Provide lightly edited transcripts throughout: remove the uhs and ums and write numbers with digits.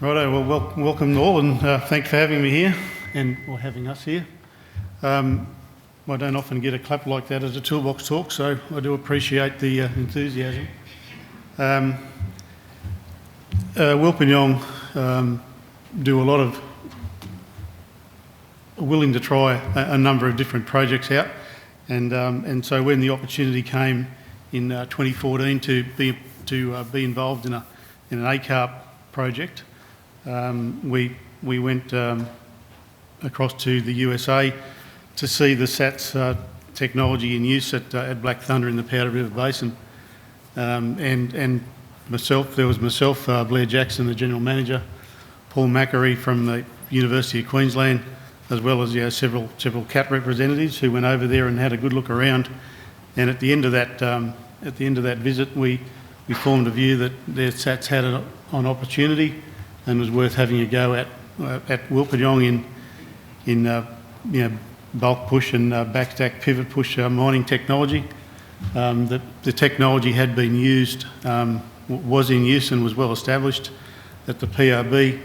Righto, well, welcome all, and thanks for having me here, or having us here. I don't often get a clap like that as a toolbox talk, so I do appreciate the enthusiasm. Wilpinjong do a lot of, willing to try a number of different projects out, and so when the opportunity came in 2014 to be involved in an ACARP project, we went across to the USA to see the SATS technology in use at Black Thunder in the Powder River Basin. And myself, Blair Jackson, the General Manager, Paul Macquarie from the University of Queensland, as well as several CAT representatives who went over there and had a good look around. And at the end of that visit, we formed a view that their SATS had an opportunity and was worth having a go at Wilpinjong in bulk push and backstack pivot push mining technology. The technology had been used, was in use and was well established at the PRB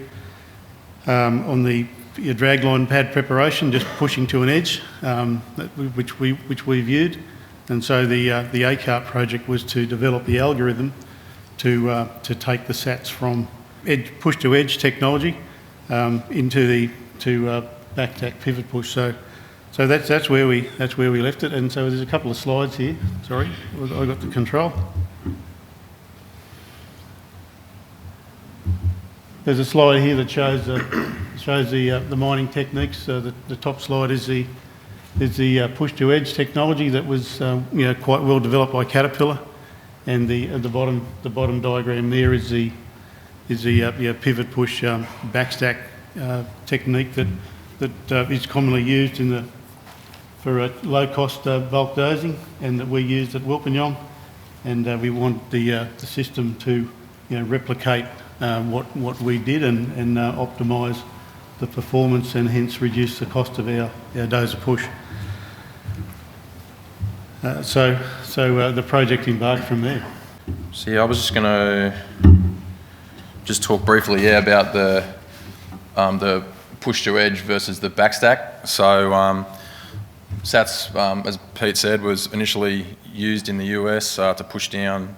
on the dragline pad preparation, just pushing to an edge, which we viewed. And so the ACARP project was to develop the algorithm to take the SATS from push to edge technology into backstack pivot push. So that's where we left it. And so there's a couple of slides here. Sorry, I got the control. There's a slide here that shows the mining techniques. The top slide is the push to edge technology that was quite well developed by Caterpillar, and the bottom diagram there is the pivot push backstack technique that is commonly used for low cost bulk dozing, and that we used at Wilpinjong, and we want the system to replicate what we did and optimise the performance and hence reduce the cost of our dozer push. So the project embarked from there. So yeah, I was just going to talk briefly about the push to edge versus the backstack. So SATS, as Pete said, was initially used in the US to push down,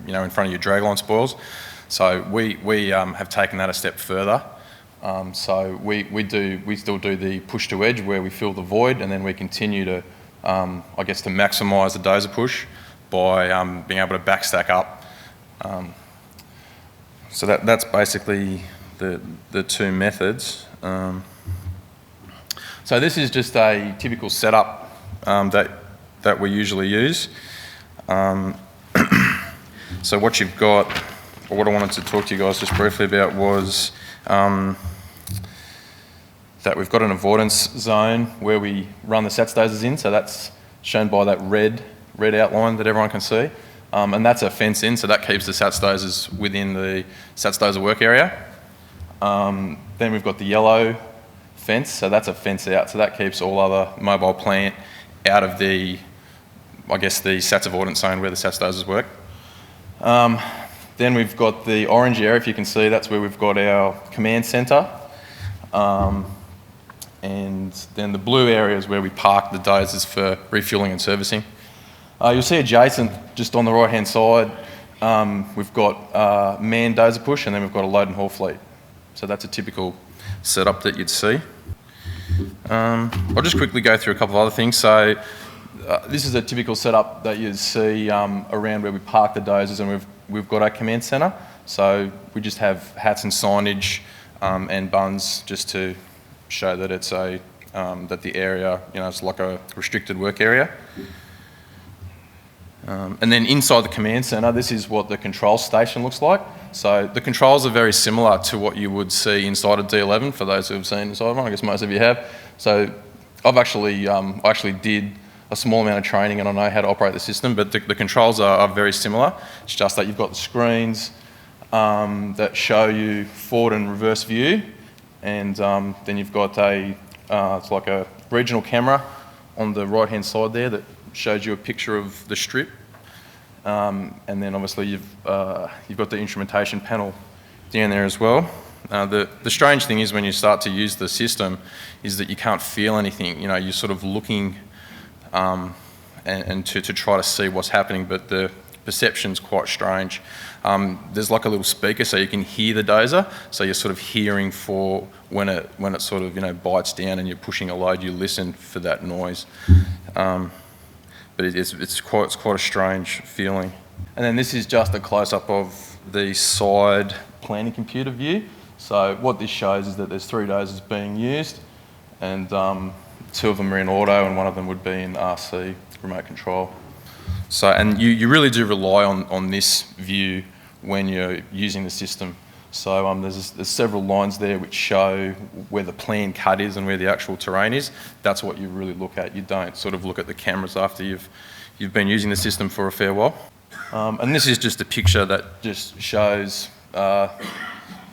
in front of your dragline spoils. So we have taken that a step further. So we still do the push to edge where we fill the void, and then we continue to to maximise the dozer push by being able to backstack up. So that's basically the two methods. So this is just a typical setup that we usually use. So what you've got, or what I wanted to talk to you guys just briefly about was that we've got an avoidance zone where we run the SATS dozers in. So that's shown by that red outline that everyone can see. And that's a fence in, so that keeps the SATS dozers within the SATS dozer work area. Then we've got the yellow fence, so that's a fence out, so that keeps all other mobile plant out of the SATS avoidance zone where the SATS dozers work. Then we've got the orange area, if you can see, that's where we've got our command centre. And then the blue area is where we park the dozers for refuelling and servicing. You'll see adjacent, just on the right-hand side, we've got manned dozer push, and then we've got a load and haul fleet. So that's a typical setup that you'd see. I'll just quickly go through a couple of other things. So this is a typical setup that you'd see around where we park the dozers, and we've got our command centre. So we just have hats and signage and buns just to show that it's that the area, it's like a restricted work area. And then inside the command centre, this is what the control station looks like. So the controls are very similar to what you would see inside a D11, for those who have seen inside one. I guess most of you have. So I actually did a small amount of training and I know how to operate the system, but the controls are very similar. It's just that you've got the screens that show you forward and reverse view, and then you've got it's like a regional camera on the right-hand side there that shows you a picture of the strip, and then obviously you've got the instrumentation panel down there as well. The strange thing is when you start to use the system is that you can't feel anything. You know, you're sort of looking and to try to see what's happening, but the perception's quite strange. There's like a little speaker so you can hear the dozer, so you're sort of hearing for when it sort of, you know, bites down and you're pushing a load, you listen for that noise. But it's quite a strange feeling. And then this is just a close-up of the side planning computer view. So what this shows is that there's 3 dozers being used, and 2 of them are in auto and 1 of them would be in RC, remote control. So, and you really do rely on this view when you're using the system. So there's several lines there which show where the plan cut is and where the actual terrain is. That's what you really look at. You don't sort of look at the cameras after you've been using the system for a fair while. And this is just a picture that just shows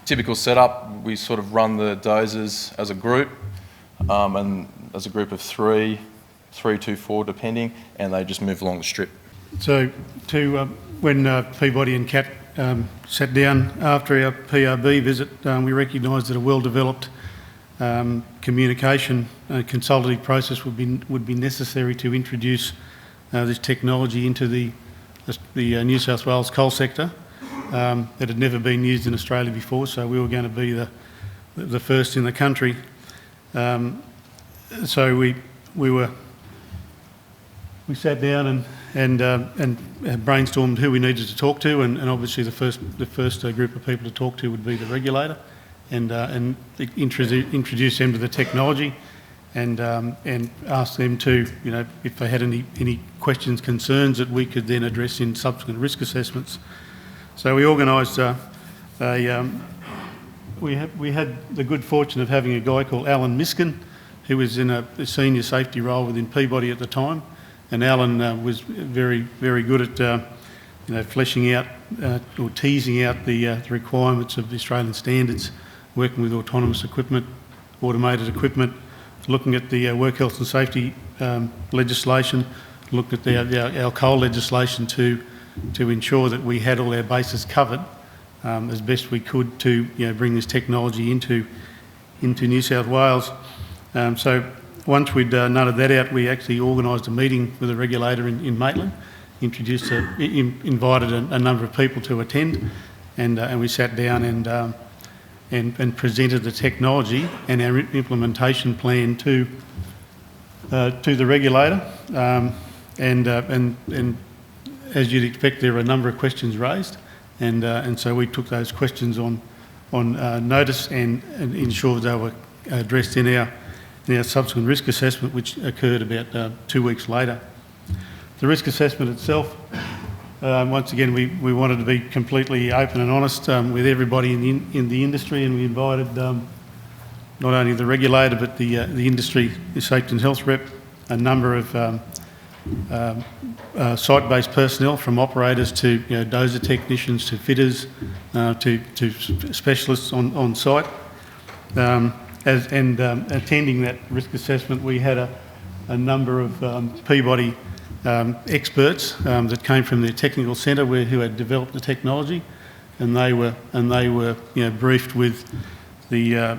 typical setup. We sort of run the dozers as a group, and as a group of 3, 2, 4 depending, and they just move along the strip. So when Peabody and Cat sat down after our PRB visit, we recognised that a well-developed communication consultative process would be necessary to introduce this technology into the New South Wales coal sector. It had never been used in Australia before, so we were going to be the first in the country. So we sat down and brainstormed who we needed to talk to, and obviously the first group of people to talk to would be the regulator, and introduce them to the technology, and ask them to, you know, if they had any questions, concerns that we could then address in subsequent risk assessments. So we organised we had the good fortune of having a guy called Alan Miskin, who was in a senior safety role within Peabody at the time, and Alan was very, very good at fleshing out or teasing out the requirements of the Australian standards, working with autonomous equipment, automated equipment, looking at the work health and safety legislation, looking at our coal legislation to ensure that we had all our bases covered as best we could to bring this technology into New South Wales. So once we'd nutted that out, we actually organised a meeting with a regulator in Maitland, invited a number of people to attend, and we sat down and presented the technology and our implementation plan to the regulator. And as you'd expect, there were a number of questions raised, and so we took those questions on notice and ensured they were addressed in our subsequent risk assessment, which occurred about 2 weeks later. The risk assessment itself, once again, we wanted to be completely open and honest with everybody in the industry, and we invited not only the regulator but the industry, the safety and health rep, a number of site-based personnel, from operators to dozer technicians to fitters to specialists on site. Attending that risk assessment, we had a number of Peabody experts that came from their technical centre who had developed the technology, and they were briefed with the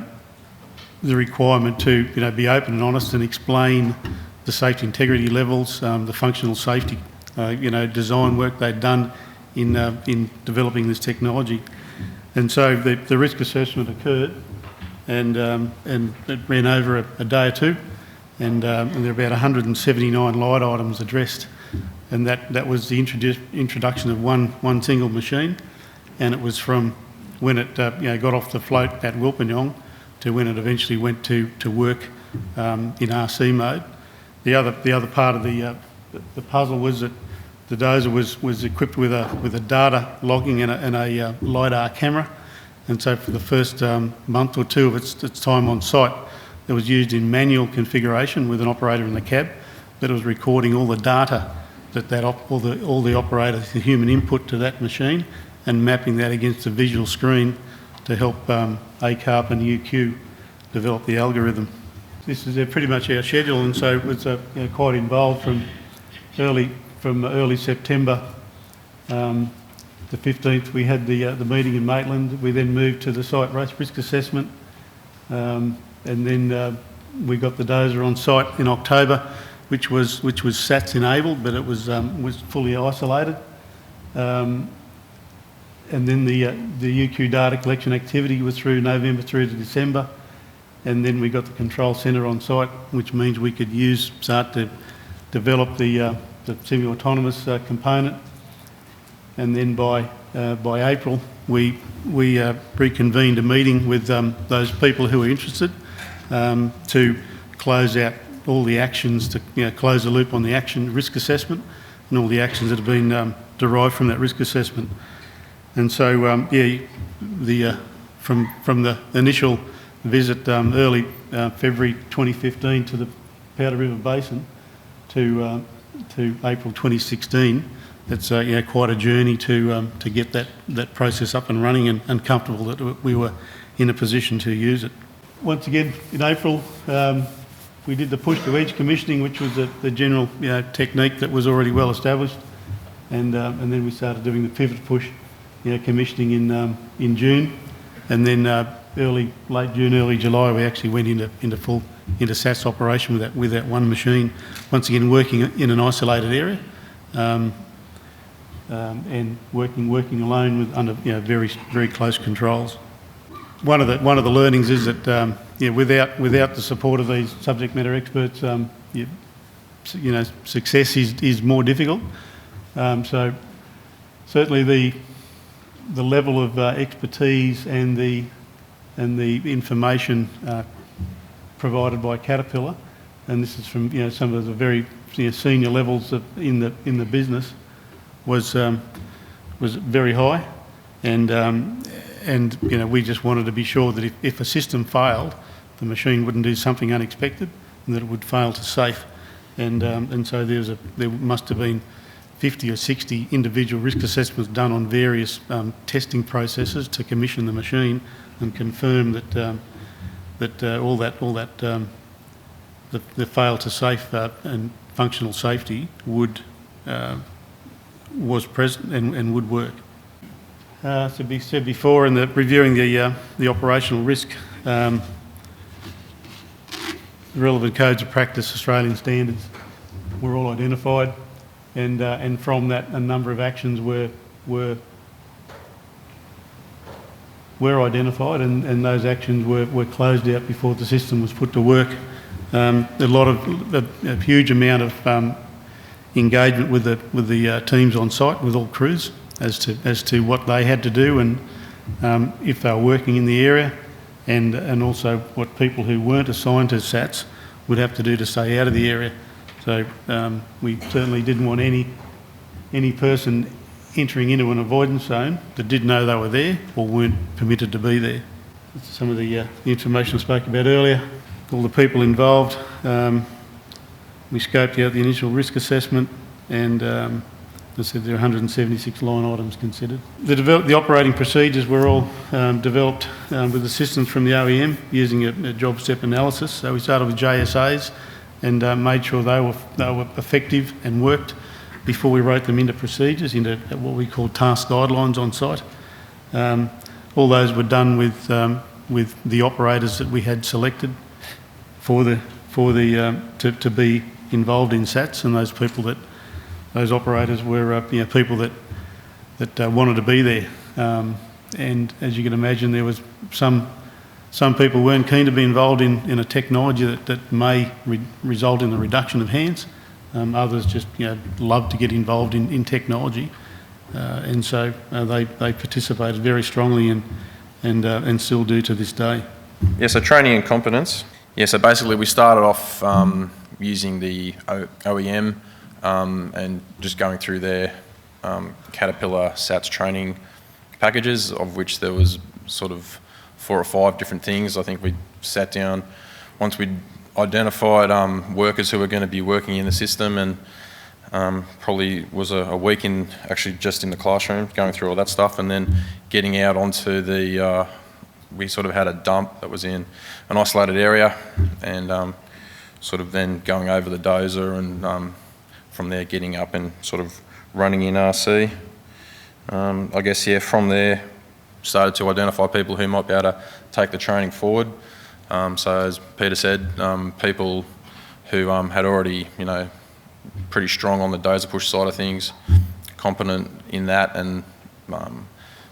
requirement to be open and honest and explain the safety integrity levels, the functional safety design work they'd done in developing this technology. And so the risk assessment occurred, and it ran over a day or two, and there were about 179 light items addressed, and that was the introduction of one single machine, and it was from when it got off the float at Wilpinjong to when it eventually went to work in RC mode. The other part of the puzzle was that the dozer was equipped with a data logging and a LiDAR camera. And so for the first month or two of its time on site, it was used in manual configuration with an operator in the cab, but it was recording all the data all the operator, the human input to that machine, and mapping that against a visual screen to help ACARP and UQ develop the algorithm. This is pretty much our schedule, and so it was quite involved from early September the 15th, we had the meeting in Maitland. We then moved to the site risk assessment, and then we got the dozer on site in October, which was SATS enabled, but it was fully isolated. And then the UQ data collection activity was through November through to December, and then we got the control centre on site, which means we could start to develop the semi-autonomous component. And then by April, we reconvened a meeting with those people who were interested to close out all the actions, to close the loop on the action risk assessment and all the actions that have been derived from that risk assessment. And so, from the initial visit early February 2015 to the Powder River Basin to April 2016, it's quite a journey to get that process up and running and comfortable that we were in a position to use it. Once again, in April, we did the push to edge commissioning, which was the general technique that was already well established, and then we started doing the pivot push commissioning in June, and then late June, early July, we actually went into SATS operation with that one machine, once again working in an isolated area, and working alone under very, very close controls. One of the learnings is that without the support of these subject matter experts, success is more difficult. So certainly the level of expertise and the information provided by Caterpillar, and this is from some of the very senior levels in the business, was very high, and we just wanted to be sure that if a system failed, the machine wouldn't do something unexpected, and that it would fail to safe, and so there must have been 50 or 60 individual risk assessments done on various testing processes to commission the machine and confirm that the fail to safe and functional safety was present and would work. To be said before, in reviewing the operational risk, relevant codes of practice, Australian standards, were all identified, and from that a number of actions were identified, and those actions were closed out before the system was put to work. A huge amount of engagement with the teams on site, with all crews, as to what they had to do, and if they were working in the area, and also what people who weren't assigned to SATS would have to do to stay out of the area. So we certainly didn't want any person entering into an avoidance zone that didn't know they were there or weren't permitted to be there. That's some of the information I spoke about earlier. All the people involved. We scoped out the initial risk assessment, and as I said, there are 176 line items considered. The operating procedures were all developed with assistance from the OEM using a job step analysis. So we started with JSAs and made sure they were effective and worked before we wrote them into procedures, into what we call task guidelines on site. All those were done with the operators that we had selected to be involved in SATS, and those operators were people that wanted to be there. And as you can imagine, there was some people weren't keen to be involved in a technology that may result in the reduction of hands. Others just love to get involved in technology, and so they participated very strongly and still do to this day. Yeah, so training and competence. Yeah, so basically we started off using the OEM and just going through their Caterpillar SATS training packages, of which there was sort of 4 or 5 different things. I think we sat down once we'd identified workers who were going to be working in the system, and probably was a week just in the classroom going through all that stuff, and then getting out onto we sort of had a dump that was in an isolated area, and sort of then going over the dozer, and from there getting up and sort of running in RC. I guess, yeah, from there, started to identify people who might be able to take the training forward. So as Peter said, people who had already, pretty strong on the dozer push side of things, competent in that, and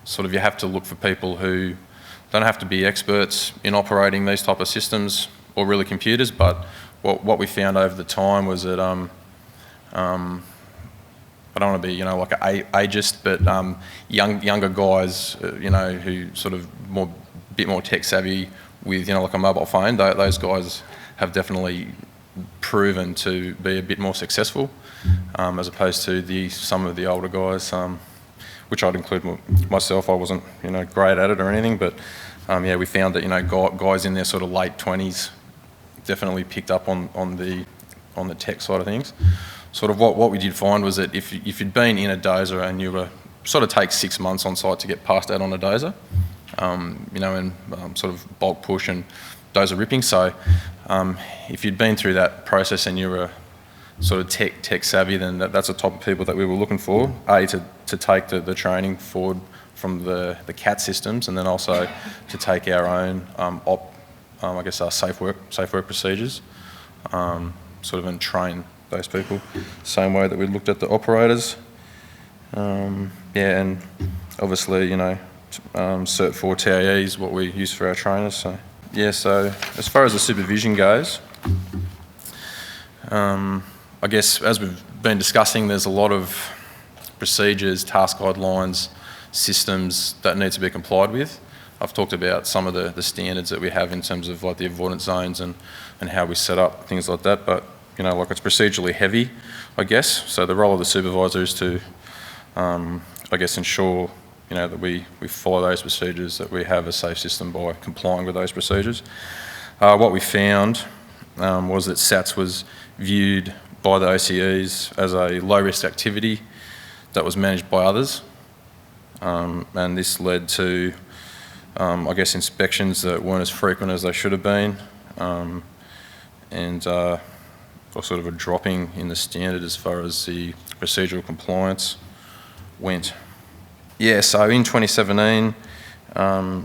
sort of you have to look for people who don't have to be experts in operating these type of systems or really computers, but what we found over the time was that I don't want to be, like an ageist, but younger guys, who sort of bit more tech savvy with, like a mobile phone. Those guys have definitely proven to be a bit more successful, as opposed to some of the older guys, which I'd include myself. I wasn't, great at it or anything, but yeah, we found that guys in their sort of late 20s definitely picked up on the tech side of things. Sort of what we did find was that if you'd been in a dozer and you were sort of take 6 months on site to get passed out on a dozer, and sort of bulk push and dozer ripping. So if you'd been through that process and you were sort of tech savvy, then that's the type of people that we were looking for. To take the training forward from the CAT systems, and then also to take our own our safe work procedures, sort of and train those people, same way that we looked at the operators. And obviously, Cert 4 TAE is what we use for our trainers. So yeah, so as far as the supervision goes, I guess as we've been discussing, there's a lot of procedures, task guidelines, systems that need to be complied with. I've talked about some of the standards that we have in terms of like the avoidance zones and how we set up things like that, but like it's procedurally heavy, I guess. So the role of the supervisor is to, ensure, that we follow those procedures, that we have a safe system by complying with those procedures. What we found was that SATS was viewed by the OCEs as a low-risk activity that was managed by others. And this led to, inspections that weren't as frequent as they should have been, or sort of a dropping in the standard as far as the procedural compliance went. Yeah, so in 2017,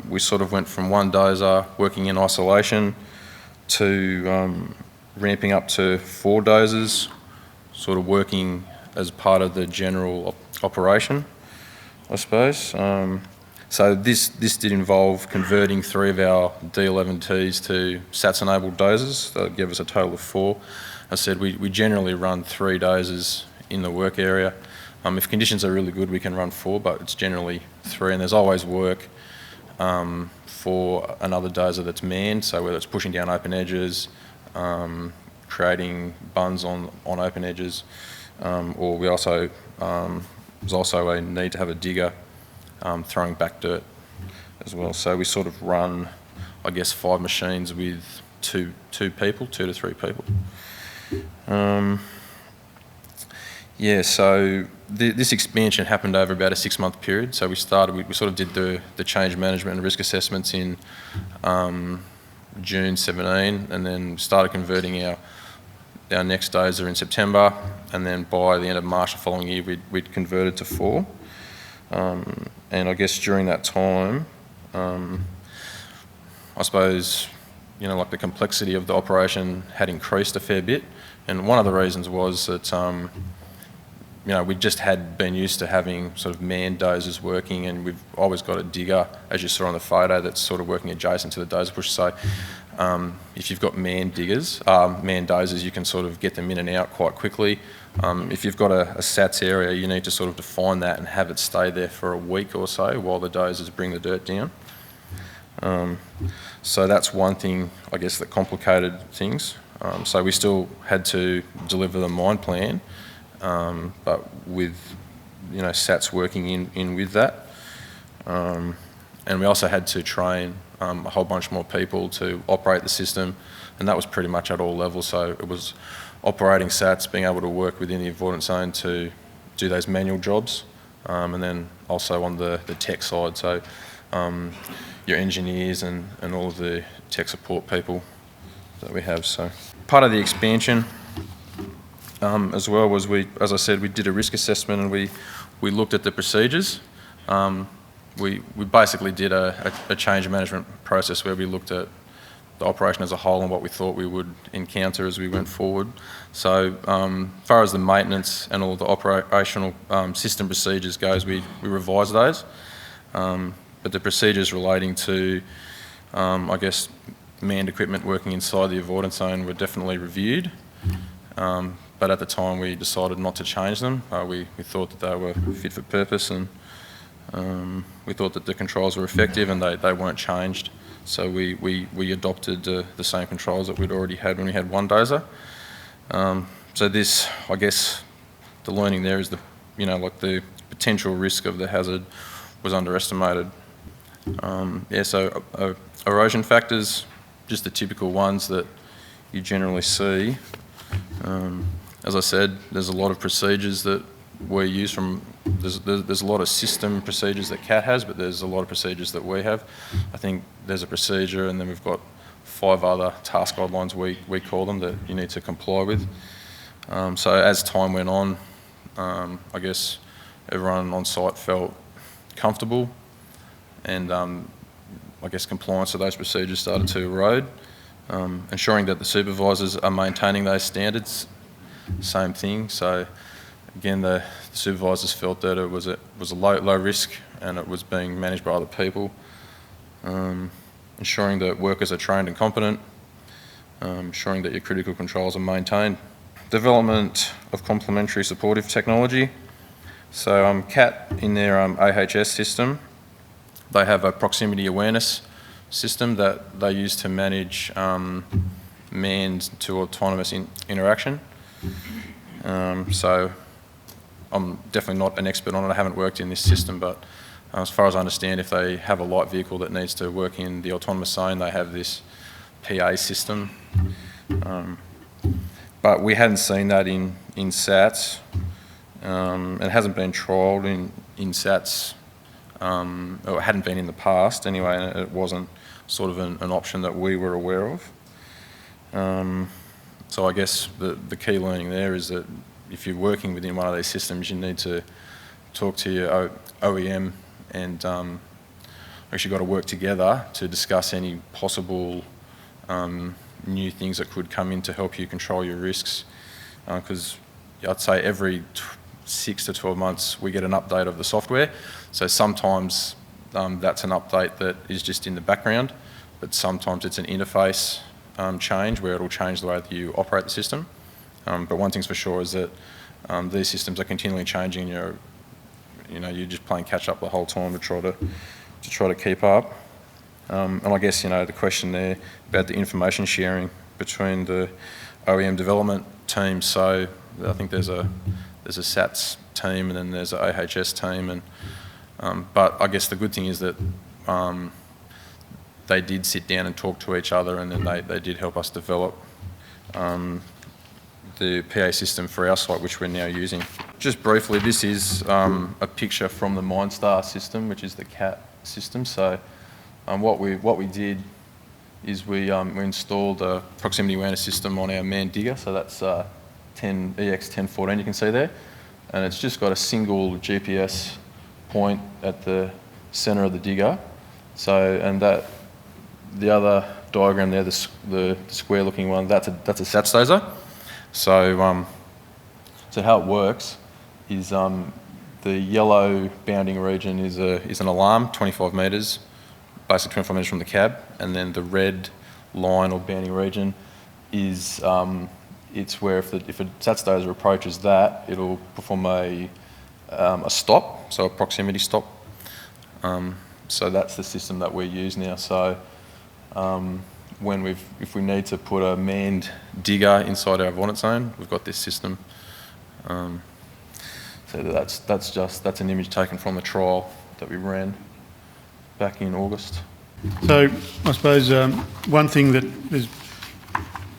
we sort of went from one dozer working in isolation to ramping up to 4 dozers, sort of working as part of the general operation, I suppose. So this did involve converting 3 of our D11Ts to SATS-enabled dozers. That gave us a total of 4. As I said, we generally run 3 dozers in the work area. If conditions are really good, we can run 4, but it's generally 3, and there's always work for another dozer that's manned, so whether it's pushing down open edges, creating bunds on open edges, or we also, there's also a need to have a digger throwing back dirt as well. So we sort of run, 5 machines with two to 3 people. So this expansion happened over about a 6-month period. So we sort of did the change management and risk assessments in June 17, and then started converting our next dozer in September, and then by the end of March the following year we'd converted to 4. And I guess during that time, I suppose, the complexity of the operation had increased a fair bit, and one of the reasons was that we just had been used to having sort of manned dozers working, and we've always got a digger, as you saw on the photo, that's sort of working adjacent to the dozer push. So if you've got manned dozers, you can sort of get them in and out quite quickly. If you've got a SATS area, you need to sort of define that and have it stay there for a week or so while the dozers bring the dirt down. So that's one thing, that complicated things. So we still had to deliver the mine plan, but with SATS working in with that, and we also had to train a whole bunch more people to operate the system, and that was pretty much at all levels. So it was operating SATS, being able to work within the avoidance zone to do those manual jobs, and then also on the tech side, so your engineers and all of the tech support people that we have. So part of the expansion as well was as I said, we did a risk assessment, and we looked at the procedures. we basically did a change management process where we looked at the operation as a whole and what we thought we would encounter as we went forward. So as far as the maintenance and all the operational system procedures goes, we revised those. But the procedures relating to, I guess, manned equipment working inside the avoidance zone were definitely reviewed. But at the time we decided not to change them. We thought that they were fit for purpose, and we thought that the controls were effective and they weren't changed. So we adopted the same controls that we'd already had when we had one dozer. So this, I guess, the learning there is the potential risk of the hazard was underestimated. So erosion factors, just the typical ones that you generally see. As I said, there's a lot of procedures that we use from, there's a lot of system procedures that CAT has, but there's a lot of procedures that we have. I think there's a procedure, and then we've got 5 other task guidelines, we call them, that you need to comply with. So as time went on, I guess everyone on site felt comfortable, and I guess compliance to those procedures started to erode. Ensuring that the supervisors are maintaining those standards, same thing. So again, the supervisors felt that it was a low risk and it was being managed by other people. Ensuring that workers are trained and competent. Ensuring that your critical controls are maintained. Development of complementary supportive technology. So CAT, in their AHS system, they have a proximity awareness system that they use to manage manned to autonomous interaction. So I'm definitely not an expert on it. I haven't worked in this system, but as far as I understand, if they have a light vehicle that needs to work in the autonomous zone, they have this PA system. But we hadn't seen that in SATs. It hasn't been trialled in SATs, or it hadn't been in the past anyway, and it wasn't sort of an option that we were aware of. So I guess the key learning there is that if you're working within one of these systems, you need to talk to your OEM and actually got to work together to discuss any possible new things that could come in to help you control your risks. Because I'd say every 6 to 12 months we get an update of the software. So sometimes that's an update that is just in the background, but sometimes it's an interface change where it'll change the way that you operate the system. But one thing's for sure is that these systems are continually changing. You're just playing catch up the whole time to try to keep up. And I guess the question there about the information sharing between the OEM development teams. So I think there's a SATS team and then there's an AHS team, and but I guess the good thing is that they did sit down and talk to each other, and then they did help us develop the PA system for our site, which we're now using. Just briefly, this is a picture from the MindStar system, which is the CAT system. So what we did is we installed a proximity awareness system on our manned digger. So that's EX1014, you can see there, and it's just got a single GPS point at the centre of the digger. So, and the other diagram there, the square-looking one, that's a SATS dozer. So, so how it works is the yellow bounding region is an alarm, 25 metres, basically 25 metres from the cab, and then the red line or bounding region is it's where if a SATS dozer approaches that, it'll perform a stop, so a proximity stop. So that's the system that we use now. So if we need to put a manned digger inside our avoidance zone, we've got this system. So that's an image taken from the trial that we ran back in August. So I suppose one thing that is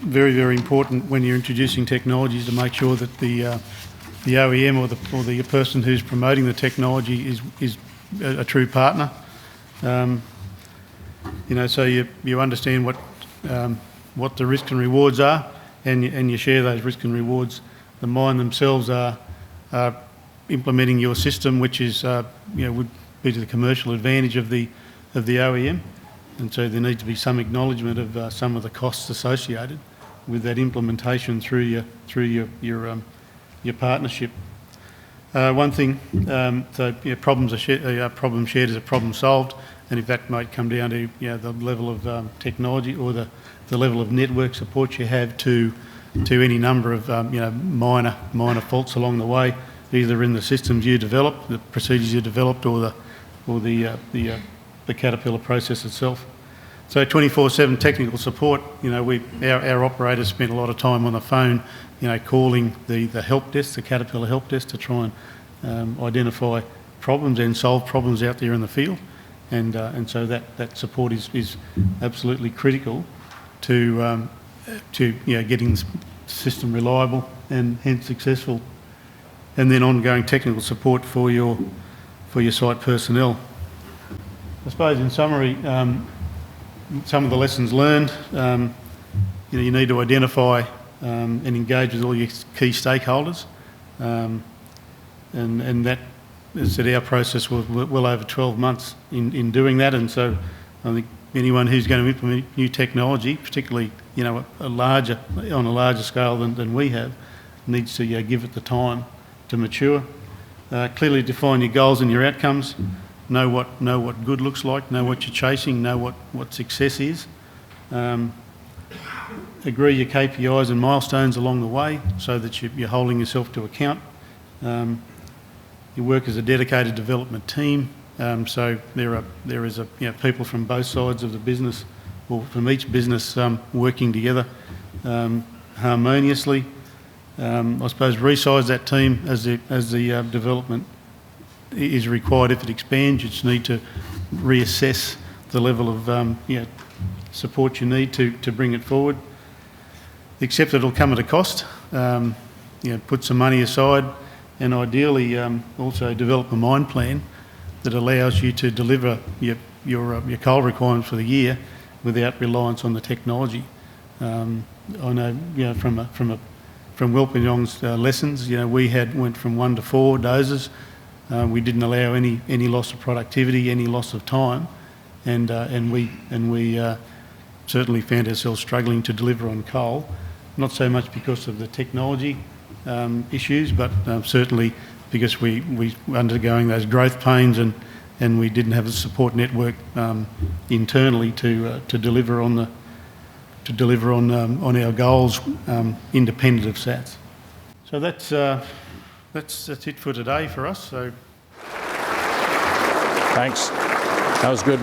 very, very important when you're introducing technology is to make sure that the OEM or the person who's promoting the technology is a true partner. So you understand what the risks and rewards are, and you share those risks and rewards. The mine themselves are implementing your system, which is would be to the commercial advantage of the OEM, and so there needs to be some acknowledgement of some of the costs associated with that implementation through your partnership. One thing, problems problem shared is a problem solved, and if that might come down to the level of technology or the level of network support you have to any number of minor faults along the way, either in the systems you develop, the procedures you developed, or the Caterpillar process itself. So 24/7 technical support. Our operators spent a lot of time on the phone, calling the help desk, the Caterpillar help desk, to try and identify problems and solve problems out there in the field, and so that support is absolutely critical to getting the system reliable and hence successful, and then ongoing technical support for your site personnel. I suppose in summary, some of the lessons learned, you need to identify and engage with all your key stakeholders, and that, as I said, our process was well over 12 months in doing that, and so I think anyone who's going to implement new technology, particularly on a larger scale than we have, needs to give it the time to mature. Clearly define your goals and your outcomes. Know what good looks like. Know what you're chasing. Know what success is. Agree your KPIs and milestones along the way, so that you're holding yourself to account. You work as a dedicated development team. So there is people from both sides of the business, or from each business, working together harmoniously. I suppose resize that team as the development is required. If it expands, you just need to reassess the level of support you need to bring it forward. Accept that it'll come at a cost. Put some money aside, and ideally also develop a mine plan that allows you to deliver your coal requirements for the year without reliance on the technology. I know from Wilpinjong's lessons, we went from 1 to 4 dozers. We didn't allow any loss of productivity, any loss of time, and we certainly found ourselves struggling to deliver on coal. Not so much because of the technology issues, but certainly because we were undergoing those growth pains, and we didn't have a support network internally to deliver on our goals independent of SATs. So that's it for today for us. So thanks. That was good.